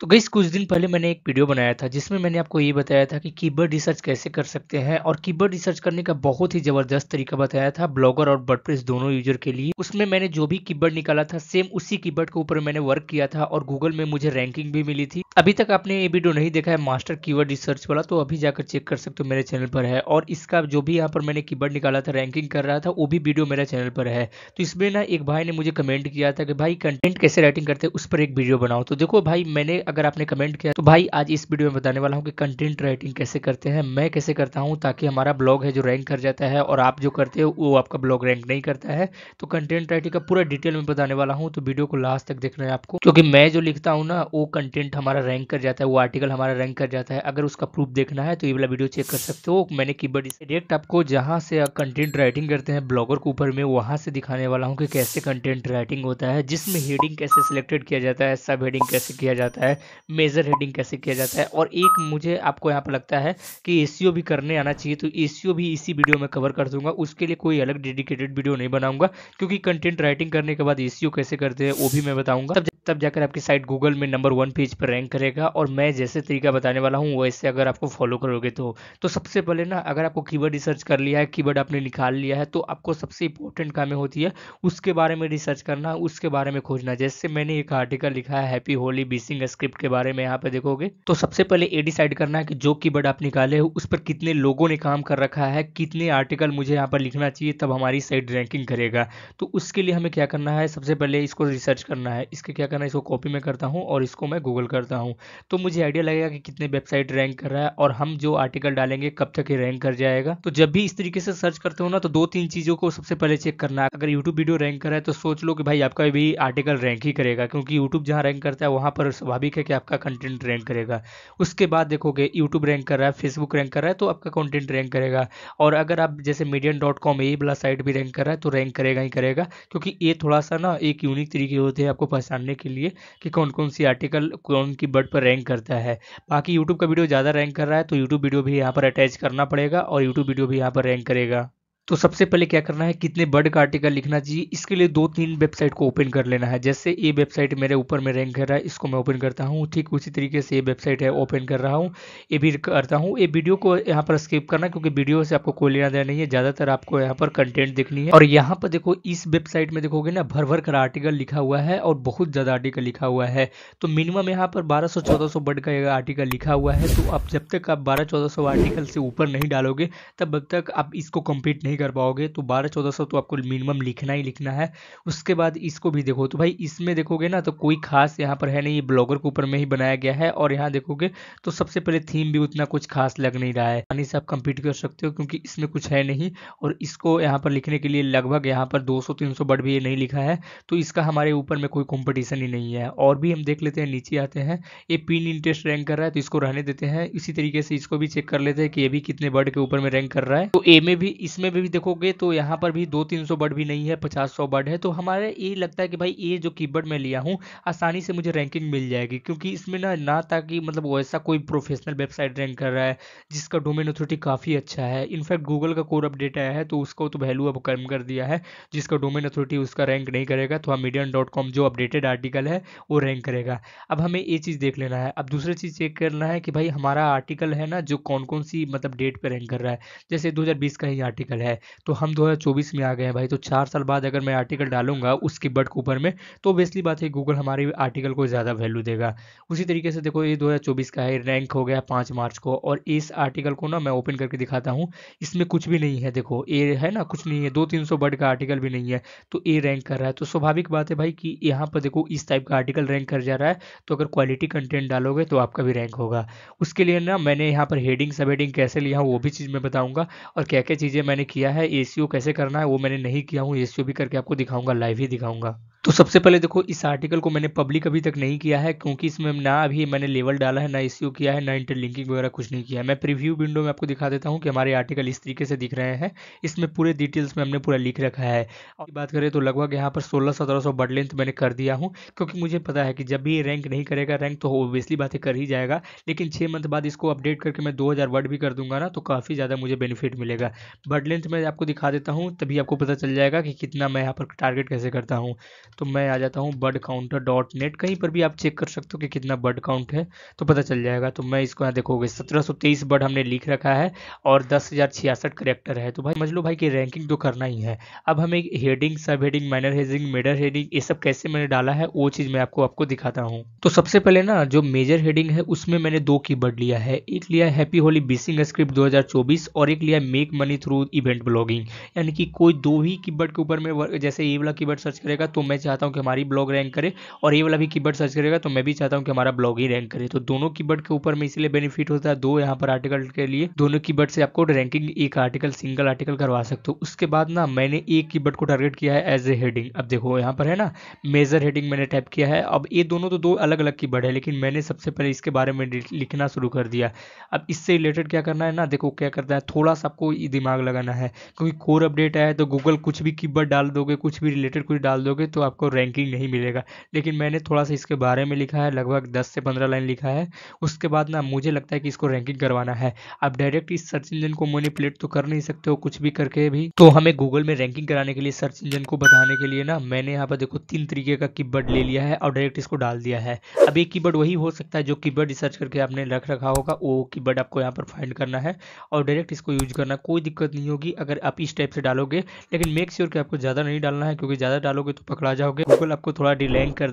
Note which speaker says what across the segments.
Speaker 1: तो गाइस कुछ दिन पहले मैंने एक वीडियो बनाया था जिसमें मैंने आपको ये बताया था कि कीवर्ड रिसर्च कैसे कर सकते हैं और कीवर्ड रिसर्च करने का बहुत ही ज़बरदस्त तरीका बताया था ब्लॉगर और वर्डप्रेस दोनों यूजर के लिए। उसमें मैंने जो भी कीवर्ड निकाला था सेम उसी कीवर्ड के ऊपर मैंने वर्क किया था और गूगल में मुझे रैंकिंग भी मिली थी। अभी तक आपने ये वीडियो नहीं देखा है मास्टर कीवर्ड रिसर्च वाला तो अभी जाकर चेक कर सकते हो, मेरे चैनल पर है। और इसका जो भी यहाँ पर मैंने कीवर्ड निकाला था रैंकिंग कर रहा था वो भी वीडियो मेरे चैनल पर है। तो इसमें ना एक भाई ने मुझे कमेंट किया था कि भाई कंटेंट कैसे राइटिंग करते हैं उस पर एक वीडियो बनाओ। तो देखो भाई, मैंने अगर आपने कमेंट किया तो भाई आज इस वीडियो में बताने वाला हूँ कि कंटेंट राइटिंग कैसे करते हैं, मैं कैसे करता हूँ ताकि हमारा ब्लॉग है जो रैंक कर जाता है और आप जो करते हो वो आपका ब्लॉग रैंक नहीं करता है। तो कंटेंट राइटिंग का पूरा डिटेल में बताने वाला हूँ, तो वीडियो को लास्ट तक देखना है आपको, क्योंकि मैं जो लिखता हूँ ना वो कंटेंट हमारा रैंक कर जाता है, वो आर्टिकल हमारा रैंक कर जाता है। अगर उसका प्रूफ देखना है तो ये वाला वीडियो चेक कर सकते हो। मैंने कीवर्ड से डायरेक्ट आपको जहाँ से कंटेंट राइटिंग करते हैं ब्लॉगर के ऊपर में वहाँ से दिखाने वाला हूँ कि कैसे कंटेंट राइटिंग होता है, जिसमें हेडिंग कैसे सिलेक्टेड किया जाता है, सब हेडिंग कैसे किया जाता है, मेजर हेडिंग कैसे किया जाता है। और एक मुझे आपको यहाँ पर लगता है कि एसईओ भी करने आना चाहिए, तो एसईओ भी इसी वीडियो में कवर कर दूंगा। उसके लिए कोई अलग डेडिकेटेड वीडियो नहीं बनाऊंगा, क्योंकि कंटेंट राइटिंग करने के बाद एसईओ कैसे करते हैं वो भी मैं बताऊंगा। तब जाकर आपकी साइट गूगल में नंबर 1 पेज पर रैंक करेगा। और मैं जैसे तरीका बताने वाला हूँ वैसे अगर आपको फॉलो करोगे तो सबसे पहले ना, अगर आपको कीवर्ड रिसर्च कर लिया है, कीवर्ड आपने निकाल लिया है, तो आपको सबसे इंपॉर्टेंट काम होती है उसके बारे में रिसर्च करना, उसके बारे में खोजना। जैसे मैंने एक आर्टिकल लिखा है हैप्पी होली बीसिंग स्क्रिप्ट के बारे में, यहाँ पे देखोगे तो सबसे पहले ये डिसाइड करना है कि जो कीवर्ड आप निकाले हो उस पर कितने लोगों ने काम कर रखा है, कितने आर्टिकल मुझे यहाँ पर लिखना चाहिए, तब हमारी साइट रैंकिंग करेगा। तो उसके लिए हमें क्या करना है, सबसे पहले इसको रिसर्च करना है। इसके क्या करना है, इसको कॉपी में करता हूँ और इसको मैं गूगल करता हूँ, तो मुझे आइडिया लगेगा कि कितने वेबसाइट रैंक कर रहा है और हम जो आर्टिकल डालेंगे कब तक ये रैंक कर जाएगा। तो जब भी इस तरीके से सर्च करते हो ना, तो 2-3 चीज़ों को सबसे पहले चेक करना है। अगर यूट्यूब वीडियो रैंक कर रहा है तो सोच लो कि भाई आपका भी आर्टिकल रैंक ही करेगा, क्योंकि यूट्यूब जहाँ रैंक करता है वहाँ पर स्वाभाविक है कि आपका कंटेंट रैंक करेगा। उसके बाद देखोगे यूट्यूब रैंक कर रहा है, फेसबुक रैंक कर रहा है, तो आपका कंटेंट रैंक करेगा। और अगर आप जैसे medium.com ये वाला साइट भी रैंक कर रहा है तो रैंक करेगा ही करेगा, क्योंकि ये थोड़ा सा ना एक यूनिक तरीके होते हैं आपको पहचानने के लिए कि कौन कौन सी आर्टिकल कौन की वर्ड पर रैंक करता है। बाकी यूट्यूब का वीडियो ज़्यादा रैंक कर रहा है तो यूट्यूब वीडियो भी यहाँ पर अटैच करना पड़ेगा और यूट्यूब वीडियो भी यहाँ पर रैंक करेगा। तो सबसे पहले क्या करना है, कितने वर्ड का आर्टिकल लिखना चाहिए, इसके लिए 2-3 वेबसाइट को ओपन कर लेना है। जैसे ये वेबसाइट मेरे ऊपर में रैंक कर रहा है, इसको मैं ओपन करता हूँ। ठीक उसी तरीके से ये वेबसाइट है ओपन कर रहा हूँ, ये भी करता हूँ। ये वीडियो को यहाँ पर स्किप करना, क्योंकि वीडियो से आपको कोई लेना देना नहीं है, ज़्यादातर आपको यहाँ पर कंटेंट देखनी है। और यहाँ पर देखो इस वेबसाइट में देखोगे ना भर भर कर आर्टिकल लिखा हुआ है और बहुत ज़्यादा आर्टिकल लिखा हुआ है। तो मिनिमम यहाँ पर 1200-1400 वर्ड का एक आर्टिकल लिखा हुआ है। तो आप जब तक आप 1200-1400 आर्टिकल से ऊपर नहीं डालोगे तब तक आप इसको कंप्लीट नहीं कर पाओगे। तो 1200-1400 तो आपको मिनिमम लिखना ही लिखना है। उसके बाद इसको भी देखो, तो भाई इसमें देखोगे ना तो कोई खास यहाँ पर है नहीं, ये ब्लॉगर के ऊपर में ही बनाया गया है। और यहाँ देखोगे तो सबसे पहले थीम भी उतना कुछ खास लग नहीं रहा है, आसानी से आप कंप्लीट कर सकते हो क्योंकि इसमें कुछ है नहीं। और इसको यहाँ पर लिखने के लिए लगभग यहाँ पर 200-300 वर्ड भी ये नहीं लिखा है, तो इसका हमारे ऊपर में कोई कंपटीशन ही नहीं है। और भी हम देख लेते हैं, नीचे आते हैं, ये पिन इंटरेस्ट रैंक कर रहा है तो इसको रहने देते हैं। इसी तरीके से इसको भी चेक कर लेते हैं कि ये भी कितने वर्ड के ऊपर में रैंक कर रहा है। तो ए में भी इसमें भी देखोगे तो यहाँ पर भी 200-300 वर्ड भी नहीं है, 50-100 वर्ड है। तो हमारे ये लगता है कि भाई ये जो कीवर्ड मैं लिया हूँ आसानी से मुझे रैंकिंग मिल जाएगी, क्योंकि इसमें ना ताकि मतलब वैसा कोई प्रोफेशनल वेबसाइट रैंक कर रहा है जिसका डोमेन अथॉरिटी काफ़ी अच्छा है। इनफैक्ट गूगल का कोर अपडेट आया है तो उसको तो वैल्यू अब कम कर दिया है, जिसका डोमेन अथॉरिटी उसका रैंक नहीं करेगा। तो हम medium.com जो अपडेटेड आर्टिकल है वो रैंक करेगा। अब हमें ये चीज़ देख लेना है। अब दूसरी चीज़ चेक करना है कि भाई हमारा आर्टिकल है ना जो कौन कौन सी मतलब डेट पे रैंक कर रहा है। जैसे 2020 का ही आर्टिकल है तो हम 2024 में आ गए हैं भाई, तो 4 साल बाद अगर मैं आर्टिकल डालूंगा उस कीवर्ड के ऊपर में तो ऑब्वियसली बात है गूगल हमारे आर्टिकल को ज़्यादा वैल्यू देगा। उसी तरीके से देखो ये 2024 का है, रैंक हो गया 5 मार्च को। और इस आर्टिकल को ना मैं ओपन करके दिखाता हूँ, इसमें कुछ भी नहीं है। देखो ये है ना, कुछ नहीं है, 200-300 वर्ड का आर्टिकल भी नहीं है, तो ये रैंक कर रहा है। तो स्वाभाविक बात है भाई कि यहाँ पर देखो इस टाइप का आर्टिकल रैंक कर जा रहा है, तो अगर क्वालिटी कंटेंट डालोगे तो आपका भी रैंक होगा। उसके लिए ना मैंने यहाँ पर हेडिंग सब हेडिंग कैसे लिया हूँ वो भी चीज़ मैं बताऊँगा, और क्या क्या चीज़ें मैंने किया है। एसईओ कैसे करना है वो मैंने नहीं किया हूँ, एसईओ भी करके आपको दिखाऊंगा, लाइव ही दिखाऊंगा। तो सबसे पहले देखो इस आर्टिकल को मैंने पब्लिक अभी तक नहीं किया है, क्योंकि इसमें ना अभी मैंने लेवल डाला है, ना एसईओ किया है, ना इंटरलिंकिंग वगैरह कुछ नहीं किया है। मैं प्रीव्यू विंडो में आपको दिखा देता हूँ कि हमारे आर्टिकल इस तरीके से दिख रहे हैं। इसमें पूरे डिटेल्स में हमने पूरा लिख रखा है। और बात करें तो लगभग यहाँ पर 1600-1700 वर्ड लेंथ मैंने कर दिया हूँ, क्योंकि मुझे पता है कि जब भी ये रैंक नहीं करेगा, रैंक तो ऑब्वियसली बात है कर ही जाएगा, लेकिन 6 मंथ बाद इसको अपडेट करके मैं 2000 वर्ड भी कर दूंगा ना, तो काफ़ी ज़्यादा मुझे बेनिफिट मिलेगा। वर्ड लेंथ मैं आपको दिखा देता हूँ, तभी आपको पता चल जाएगा कि कितना मैं यहाँ पर टारगेट कैसे करता हूँ। तो मैं आ जाता हूँ burdcounter.net, कहीं पर भी आप चेक कर सकते हो कि कितना बर्ड काउंट है तो पता चल जाएगा। तो मैं इसको यहाँ देखोगे 1723 बर्ड हमने लिख रखा है और 10,066 करेक्टर है। तो भाई समझ लो भाई कि रैंकिंग तो करना ही है। अब हमें heading, sub heading, minor heading, major heading, ये सब कैसे मैंने डाला है वो चीज़ मैं आपको दिखाता हूँ। तो सबसे पहले ना जो मेजर हेडिंग है उसमें मैंने दो कीवर्ड लिया है, एक लिया है हैप्पी होली बिसिंग स्क्रिप्ट 2024 और एक लिया make money through event blogging. यानी कि कोई दो ही कीवर्ड के ऊपर में, जैसे ये वाला कीवर्ड सर्च करेगा तो मैं चाहता हूँ कि हमारी ब्लॉग रैंक करे, और ये वाला भी कीवर्ड सर्च करेगा तो मैं भी चाहता हूँ कि हमारा ब्लॉग ही रैंक करे। तो दोनों कीवर्ड के ऊपर में इसलिए बेनिफिट होता है, दो यहाँ पर आर्टिकल के लिए दोनों कीवर्ड से आपको रैंकिंग एक आर्टिकल, सिंगल आर्टिकल करवा सकते हो। उसके बाद ना मैंने एक कीवर्ड को टारगेट किया है एज ए हेडिंग। अब देखो यहाँ पर है ना मेजर हेडिंग मैंने टाइप किया है। अब ये दोनों तो दो अलग अलग कीवर्ड है, लेकिन मैंने सबसे पहले इसके बारे में लिखना शुरू कर दिया। अब इससे रिलेटेड क्या करना है ना, देखो क्या करता है, थोड़ा सा आपको दिमाग लगाना है, क्योंकि कोर अपडेट है तो गूगल कुछ भी कीवर्ड डाल दोगे, कुछ भी रिलेटेड कुछ डाल दोगे तो आपको रैंकिंग नहीं मिलेगा। लेकिन मैंने थोड़ा सा इसके बारे में लिखा है, लगभग 10 से 15 लाइन लिखा है। उसके बाद ना मुझे लगता है कि इसको रैंकिंग करवाना है। आप डायरेक्ट इस सर्च इंजन को मैनिपुलेट तो कर नहीं सकते हो कुछ भी करके भी, तो हमें गूगल में रैंकिंग कराने के लिए सर्च इंजन को बताने के लिए ना मैंने यहाँ पर देखो 3 तरीके का कीवर्ड ले लिया है और डायरेक्ट इसको डाल दिया है। अब एक कीवर्ड वही हो सकता है जो कीवर्ड रिसर्च करके आपने रख रखा होगा, वो कीवर्ड आपको यहाँ पर फाइंड करना है और डायरेक्ट इसको यूज करना। कोई दिक्कत नहीं होगी अगर आप इस टाइप से डालोगे, लेकिन मेक श्योर कि आपको ज़्यादा नहीं डालना है, क्योंकि ज़्यादा डालोगे तो पकड़ा जाओगे, गूगल आपको थोड़ा डी रैंक कर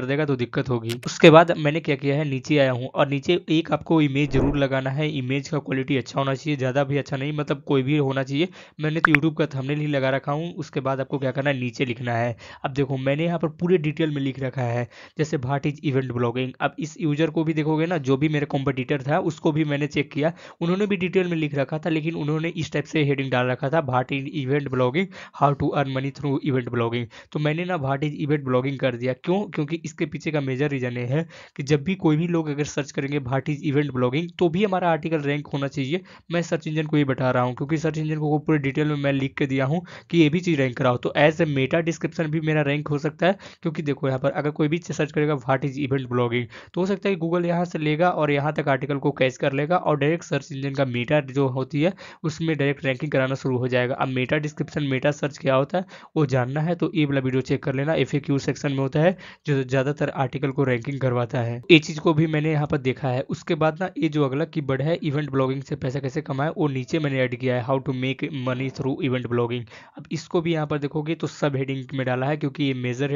Speaker 1: देगा तो दिक्कत होगी। उसके बाद मैंने क्या किया है, नीचे आया हूँ और नीचे एक आपको इमेज जरूर लगाना है। इमेज का क्वालिटी अच्छा होना चाहिए, ज़्यादा भी अच्छा नहीं, मतलब कोई भी होना चाहिए। मैंने तो यूट्यूब का थंबनेल ही लगा रखा हूँ। उसके बाद आपको क्या करना है, नीचे लिखना है। अब देखो मैंने यहाँ पर पूरे डिटेल में लिख रखा है, जैसे भाट इज इवेंट ब्लॉगिंग। अब इस यूजर को भी देखोगे ना, जो भी मेरे कॉम्पिटिटर था उसको भी मैंने चेक किया, उन्होंने भी डिटेल में लिख रखा था, लेकिन उन्होंने इस टाइप से हेडिंग डाल रखा था, what is event blogging, how to earn money through event blogging. तो मैंने ना भाट इज इवेंट ब्लॉगिंग कर दिया। क्यों? क्योंकि इसके पीछे का मेजर रीजन ये है कि जब भी कोई भी लोग अगर सर्च करेंगे भाट इज इवेंट ब्लॉगिंग तो भी हमारा आर्टिकल रैंक होना चाहिए। मैं सर्च इंजन को ये बता रहा हूँ, क्योंकि सर्च इंजन को पूरे डिटेल में मैं लिख के दिया हूँ कि ये भी चीज़ रैंक कराओ। तो एज ए मेटा डिस्क्रिप्शन भी मेरा रैंक हो सकता है, क्योंकि देखो यहाँ पर अगर कोई भी सर्च करेगा व्हाट इज इवेंट ब्लॉगिंग तो हो सकता है कि गूगल यहाँ से लेगा और यहाँ तक आर्टिकल को कैच कर लेगा और डायरेक्ट सर्च इंजन का मेटा जो होती है उसमें डायरेक्ट रैंकिंग कराना शुरू हो जाएगा। अब मेटा डिस्क्रिप्शन, मेटा सर्च क्या होता है वो जानना है तो ये वाला वीडियो चेक कर लेना, FAQ सेक्शन में होता है जो ज़्यादातर आर्टिकल को रैंकिंग करवाता है। ये चीज़ को भी मैंने यहाँ पर देखा है। उसके बाद ना ये जो अगला कीवर्ड है इवेंट ब्लॉगिंग से पैसा कैसे कमाए, वो नीचे मैंने ऐड किया है, how to make money through event blogging. अब इसको भी यहाँ पर देखोगे तो सब हेडिंग में डाला है, क्योंकि ये मेजर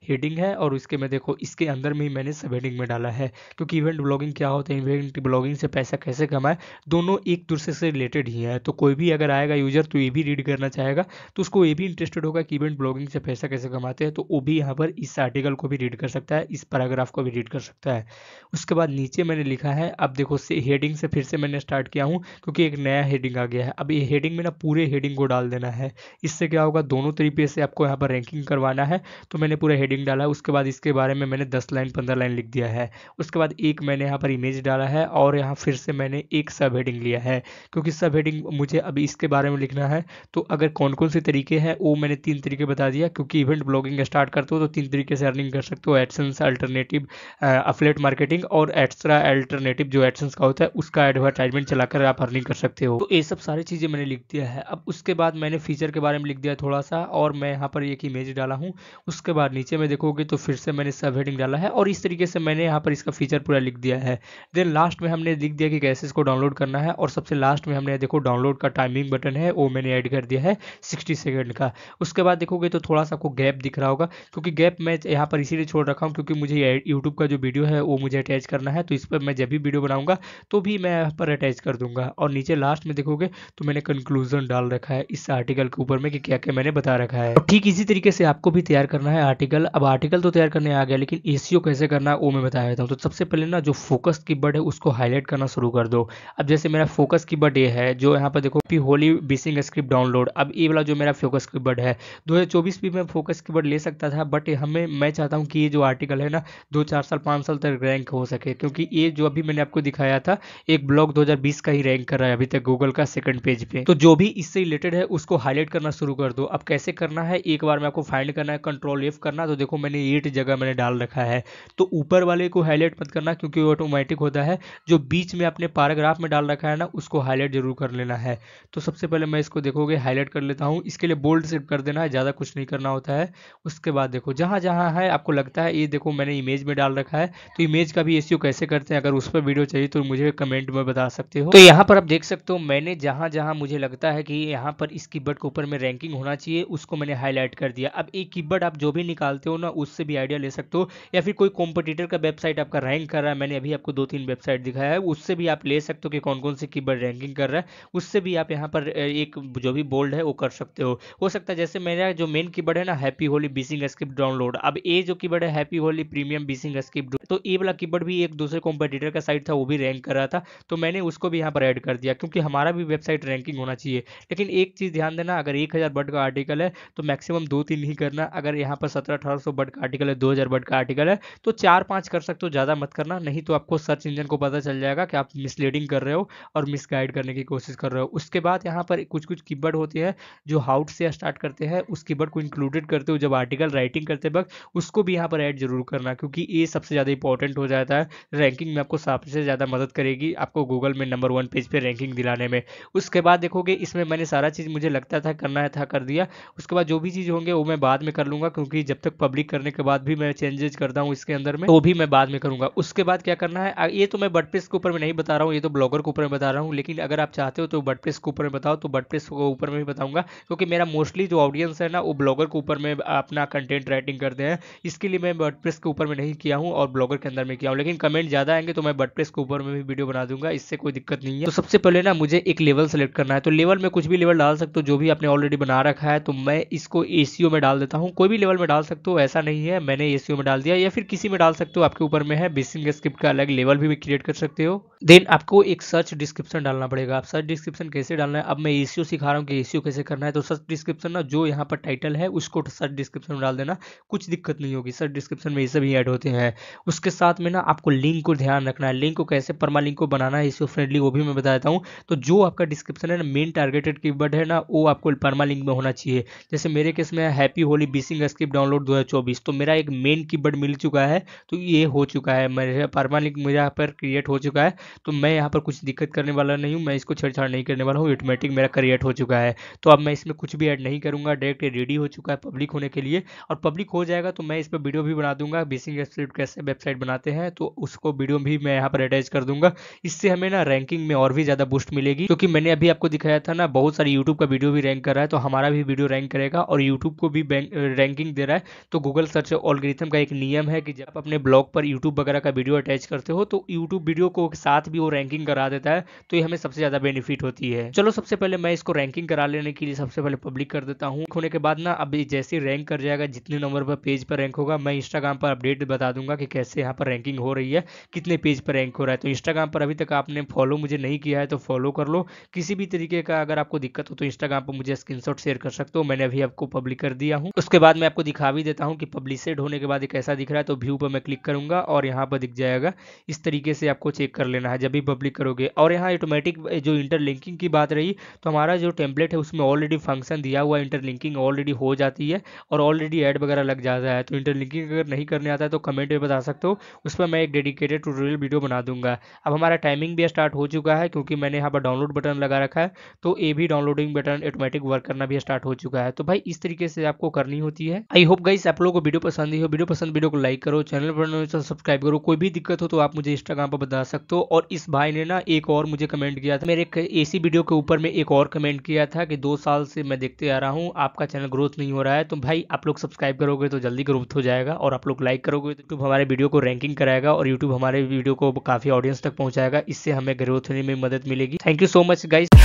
Speaker 1: हेडिंग है और इसके में देखो इसके अंदर में ही मैंने सब हेडिंग में डाला है। क्योंकि इवेंट ब्लॉगिंग क्या होता है, इवेंट ब्लॉगिंग से पैसा कैसे कमाए, दोनों एक दूसरे से रिलेटेड ही है। तो कोई भी अगर आएगा यूजर तो ये भी रीड करना चाहेगा, तो उसको ये भी इंटरेस्टेड होगा कि इवेंट ब्लॉगिंग से पैसा कैसे कमाते हैं, तो वो भी यहाँ पर इस आर्टिकल को भी रीड कर सकता है, इस पैराग्राफ को भी रीड कर सकता है। उसके बाद नीचे मैंने लिखा है, अब देखो से हेडिंग से फिर से मैंने स्टार्ट किया हूँ, क्योंकि एक नया हेडिंग आ गया है। अब ये हेडिंग में ना पूरे हेडिंग को डाल देना है। इससे क्या होगा, दोनों तरीके से आपको यहाँ पर रैंकिंग करवाना है। तो मैंने पूरा हेडिंग डाला है। उसके बाद इसके बारे में मैंने 10 लाइन 15 लाइन लिख दिया है। उसके बाद एक मैंने यहाँ पर इमेज डाला है और यहाँ फिर से मैंने एक सब हेडिंग लिया है, क्योंकि सब हेडिंग मुझे अभी इसके बारे में लिखना है। तो अगर कौन कौन से तरीके हैं वो मैंने 3 तरीके बता दिया, क्योंकि इवेंट ब्लॉगिंग स्टार्ट करते हो तो 3 तरीके से अर्निंग कर सकते हो, एडसेंस, अल्टरनेटिव, अफिलिएट मार्केटिंग और एक्स्ट्रा अल्टरनेटिव जो एडसेंस का होता है उसका एडवर्टाइजमेंट चलाकर आप अर्निंग कर सकते हो। तो ये सब सारी चीज़ें मैंने लिख दिया है। अब उसके बाद मैंने फीचर के बारे में लिख दिया थोड़ा सा, और मैं यहाँ पर एक इमेज डाला हूँ। उसके बाद नीचे में देखोगे तो फिर से मैंने सब हेडिंग डाला है और इस तरीके से मैंने यहाँ पर इसका फीचर पूरा लिख दिया है। देन लास्ट में हमने लिख दिया कि कैसे इसको डाउनलोड करना है, और सबसे लास्ट में हमने देखो डाउनलोड का टाइमिंग बटन है वो मैंने ऐड कर दिया है 60 सेकंड का। उसके बाद देखोगे तो थोड़ा सा आपको गैप दिख रहा होगा, क्योंकि गैप मैं यहाँ पर इसीलिए छोड़ रखा हूँ क्योंकि मुझे यूट्यूब का जो वीडियो है वो मुझे अटैच करना है। तो इस पर मैं जब भी वीडियो बनाऊंगा तो भी मैं यहाँ पर अटैच कर दूंगा। और नीचे लास्ट में देखोगे तो मैंने कंक्लूजन डाल रखा है इस आर्टिकल के ऊपर में कि क्या क्या मैंने बता रखा है। तो ठीक इसी तरीके से आपको भी तैयार करना है आर्टिकल। अब आर्टिकल तो तैयार करने आ गया, लेकिन एसईओ कैसे करना है वो मैं बता देता हूँ। तो सबसे पहले ना जो फोकस कीवर्ड है उसको हाईलाइट करना शुरू कर दो। अब जैसे मेरा फोकस कीवर्ड ये है, जो यहाँ पर देखो होली बिसिंग स्क्रिप्ट डाउनलोड। अब ये वाला जो मेरा फोकस कीवर्ड है 2024 भी मैं फोकस कीवर्ड ले सकता था, बट मैं चाहता हूँ कि ये जो आर्टिकल है ना 2-4 साल 5 साल तक रैंक हो सके, क्योंकि ये जो अभी मैंने आपको दिखाया था एक ब्लॉग 2020 का ही रैंक कर रहा है अभी तक गूगल का सेकंड पेज पे। तो जो भी इससे रिलेटेड है उसको हाईलाइट करना शुरू कर दो। अब कैसे करना है, एक बार में आपको फाइंड करना है, Ctrl+F करना। तो देखो मैंने 8 जगह मैंने डाल रखा है। तो ऊपर वाले को हाईलाइट मत करना क्योंकि वो ऑटोमेटिक होता है, जो बीच में अपने पैराग्राफ में डाल रखा है ना उसको हाईलाइट जरूर कर लेना है। तो सबसे पहले मैं इसको देखोगे हाईलाइट कर लेता हूँ। इसके लिए बोल्ड से कर देना है, ज़्यादा कुछ नहीं करना होता होता है। उसके बाद देखो जहाँ जहाँ है आपको लगता है, ये देखो मैंने इमेज में डाल रखा है, तो इमेज का भी एसईओ कैसे करते हैं, अगर उस पर वीडियो चाहिए तो मुझे कमेंट में बता सकते हो। तो यहाँ पर आप देख सकते हो मैंने जहाँ जहाँ मुझे लगता है कि यहाँ पर इस कीवर्ड के ऊपर में रैंकिंग होना चाहिए उसको मैंने हाईलाइट कर दिया। अब एक कीवर्ड आप जो भी निकालते हो ना उससे भी आइडिया ले सकते हो, या फिर कोई कॉम्पिटिटर का वेबसाइट आपका रैंक कर रहा है, मैंने अभी आपको 2-3 वेबसाइट दिखाया है, उससे भी आप ले सकते हो कि कौन कौन से कीवर्ड रैंकिंग कर रहा है, उससे भी आप यहाँ पर एक जो भी बोल्ड है वो कर सकते हो सकता है। जैसे मेरा जो मेन कीवर्ड है ना हैप्पी होली बीसिंग स्क्रिप्ट डाउनलोड, अब ये जो कीवर्ड है हैप्पी होली प्रीमियम बीसिंग स्क्रिप्ट, तो ये वाला कीवर्ड भी एक दूसरे कॉम्पिटिटर का साइट था वो भी रैंक कर रहा था, तो मैंने उसको भी यहाँ पर ऐड कर दिया क्योंकि हमारा भी वेबसाइट रैंकिंग होना चाहिए। लेकिन एक चीज़ ध्यान देना, अगर 1000 वर्ड का आर्टिकल है तो मैक्सिमम 2-3 ही करना, अगर यहाँ पर 1700-1800 वर्ड का आर्टिकल है, 2000 वर्ड का आर्टिकल है तो 4-5 कर सकते हो, ज़्यादा मत करना, नहीं तो आपको सर्च इंजन को पता चल जाएगा कि आप मिसलीडिंग कर रहे हो और मिसगाइड करने की कोशिश कर रहे हो। उसके बाद यहाँ पर कुछ कुछ कीवर्ड होते हैं जो हाउट से स्टार्ट करते हैं, उस कीवर्ड को इंक्लूडेड करते हो जब आर्टिकल राइटिंग करते वक्त, उसको भी यहाँ पर ऐड जरूर करना क्योंकि ये सबसे ज़्यादा इंपॉर्टेंट हो जाता है रैंकिंग में, आपको सबसे ज़्यादा मदद करेगी आपको गूगल में नंबर 1 पेज पे रैंकिंग दिलाने में। उसके बाद देखोगे इसमें मैंने सारा चीज़ मुझे लगता था करना था कर दिया, उसके बाद जो भी चीज़ होंगे वो मैं बाद में कर लूँगा क्योंकि जब तक पब्लिक करने के बाद भी मैं चेंजेस करता हूँ इसके अंदर में, तो भी मैं बाद में करूँगा। उसके बाद क्या करना है, ये तो मैं वर्डप्रेस के ऊपर में नहीं बता रहा हूँ, ये तो ब्लॉगर के ऊपर में बता रहा हूँ, लेकिन अगर आप चाहते हो तो वर्डप्रेस के ऊपर में बताओ तो वर्डप्रेस के ऊपर में भी बताऊँगा क्योंकि मेरा मोस्टली जो ऑडियंस है ना वो ब्लॉगर के ऊपर में अपना कंटेंट राइटिंग करते हैं, इसके लिए मैं वर्डप्रेस के ऊपर में नहीं किया हूँ और ब्लॉगर के अंदर में किया हूँ। लेकिन कमेंट ज़्यादा आएंगे तो मैं वर्डप्रेस के ऊपर में भी वीडियो बना दूंगा, इससे कोई दिक्कत नहीं है। तो सबसे पहले ना मुझे एक लेवल सेलेक्ट करना है, तो लेवल में कुछ भी लेवल डाल सकते हो जो भी आपने ऑलरेडी बना रखा है, तो मैं इसको एसीओ में डाल देता हूँ। कोई भी लेवल में डाल सकते हो, ऐसा नहीं है, मैंने एसीओ में डाल दिया, या फिर किसी में डाल सकते हो, आपके ऊपर में है। बेसिक स्क्रिप्ट का अलग लेवल भी क्रिएट कर सकते हो। देन आपको एक सर्च डिस्क्रिप्शन डालना पड़ेगा। आप सर्च डिस्क्रिप्शन कैसे डालना है, अब मैं एसीओ सिखा रहा हूँ कि एसीओ कैसे करना है। तो सर्च डिस्क्रिप्शन ना जो यहाँ पर टाइटल है उसको सर्च डिस्क्रिप्शन में डाल देना, कुछ दिक्कत नहीं होगी, सर्च डिस्क्रिप्शन में ये सभी ऐड होते हैं। उसके साथ में ना आपको लिंक को ध्यान रखना है, लिंक को कैसे परमा लिंक को बनाना है एसीओ फ्रेंडली वो भी मैं बता देता हूँ। तो जो आपका डिस्क्रिप्शन है ना मेन टारगेटेड कीवर्ड है ना वो आपको परमा लिंक में होना चाहिए। जैसे मेरे केस में हैप्पी होली बीसिंग स्क्रिप्ट डाउनलोड 2024, तो मेरा एक मेन कीवर्ड मिल चुका है, तो ये हो चुका है, मेरे परमा लिंक मेरे यहाँ पर क्रिएट हो चुका है, तो मैं यहाँ पर कुछ दिक्कत करने वाला नहीं हूँ, मैं इसको छेड़छाड़ नहीं करने वाला हूँ, ऑटोमेटिक मेरा क्रिएट हो चुका है। तो अब मैं इसमें कुछ भी ऐड नहीं करूँगा, डायरेक्ट रेडी हो चुका है पब्लिक होने के लिए, और पब्लिक हो जाएगा तो मैं इस पर वीडियो भी बना दूंगा, बीसिंग स्क्रिप्ट कैसे वेबसाइट बनाते हैं, तो उसको वीडियो भी मैं यहाँ पर अटैच कर दूंगा। इससे हमें ना रैंकिंग में और भी ज़्यादा बूस्ट मिलेगी, क्योंकि मैंने अभी आपको दिखाया था ना बहुत सारी यूट्यूब का वीडियो भी रैंक कर रहा है, तो हमारा भी वीडियो रैंक करेगा और यूट्यूब को भी रैंकिंग दे रहा है। तो गूगल सर्च एल्गोरिथम का एक नियम है कि जब आप अपने ब्लॉग पर यूट्यूब वगैरह का वीडियो अटैच करते हो तो यूट्यूब वीडियो को साथ भी वो रैंकिंग करा देता है, तो ये हमें सबसे ज़्यादा बेनिफिट होती है। चलो सबसे पहले मैं इसको रैंकिंग करा लेने के लिए सबसे पहले पब्लिक कर देता हूँ। होने के बाद ना अब जैसे रैंक कर जाएगा, जितने नंबर पर पेज पर रैंक होगा, मैं इंस्टाग्राम पर अपडेट बता दूंगा कि कैसे यहाँ पर रैंकिंग हो रही है, कितने पेज पर रैंक हो रहा है। तो इंस्टाग्राम पर अभी तक आपने फॉलो मुझे नहीं किया है तो फॉलो कर लो। किसी भी तरीके का अगर आपको दिक्कत हो तो इंस्टाग्राम पर मुझे स्क्रीनशॉट शेयर कर सकते हो, मैंने अभी आपको पब्लिक कर दिया हूँ। उसके बाद मैं आपको दिखा भी देता हूँ कि पब्लिशड होने के बाद कैसा दिख रहा है। तो व्यू पर मैं क्लिक करूंगा और यहाँ पर दिख जाएगा, इस तरीके से आपको चेक कर लेना है जब भी पब्लिक करोगे। और यहाँ ऑटोमेटिक जो इंटरलिंकिंग की बात रही, तो हमारा जो टेम्पलेट है उसमें ऑलरेडी फंक्शन दिया हुआ, इंटरलिंकिंग ऑलरेडी हो जाती है और ऑलरेडी ऐड वगैरह लग जाता है। तो इंटरलिंकिंग अगर नहीं करने आता है तो कमेंट में बता सकते हो, उस पर मैं एक डेडिकेटेड ट्यूटोरियल वीडियो बना दूंगा। अब हमारा टाइमिंग भी स्टार्ट हो चुका है क्योंकि मैंने यहाँ पर डाउनलोड बटन लगा रखा है, तो ये भी डाउनलोडिंग बटन ऑटोमेटिक वर्क करना भी स्टार्ट हो चुका है। तो भाई इस तरीके से आपको करनी होती है। आई होप गाइस आप लोगों को वीडियो पसंद ही हो, वीडियो पसंद वीडियो को लाइक करो, चैनल पर सब्सक्राइब करो। कोई भी दिक्कत हो तो आप मुझे इंस्टाग्राम पर बता सकते हो। और इस भाई ने ना एक और मुझे कमेंट किया था, मेरे एसी वीडियो के ऊपर में एक और कमेंट किया था कि 2 साल से मैं देखते आ रहा हूँ आपका चैनल ग्रोथ नहीं हो रहा है। तो भाई आप लोग सब्सक्राइब करोगे तो जल्दी ग्रोथ हो जाएगा, और आप लोग लाइक करोगे तो यूट्यूब हमारे वीडियो को रैंकिंग कराएगा और यूट्यूब हमारे वीडियो को काफी ऑडियंस तक पहुंचाएगा, इससे हमें ग्रोथ होने में मदद मिलेगी। Thank you so much guys.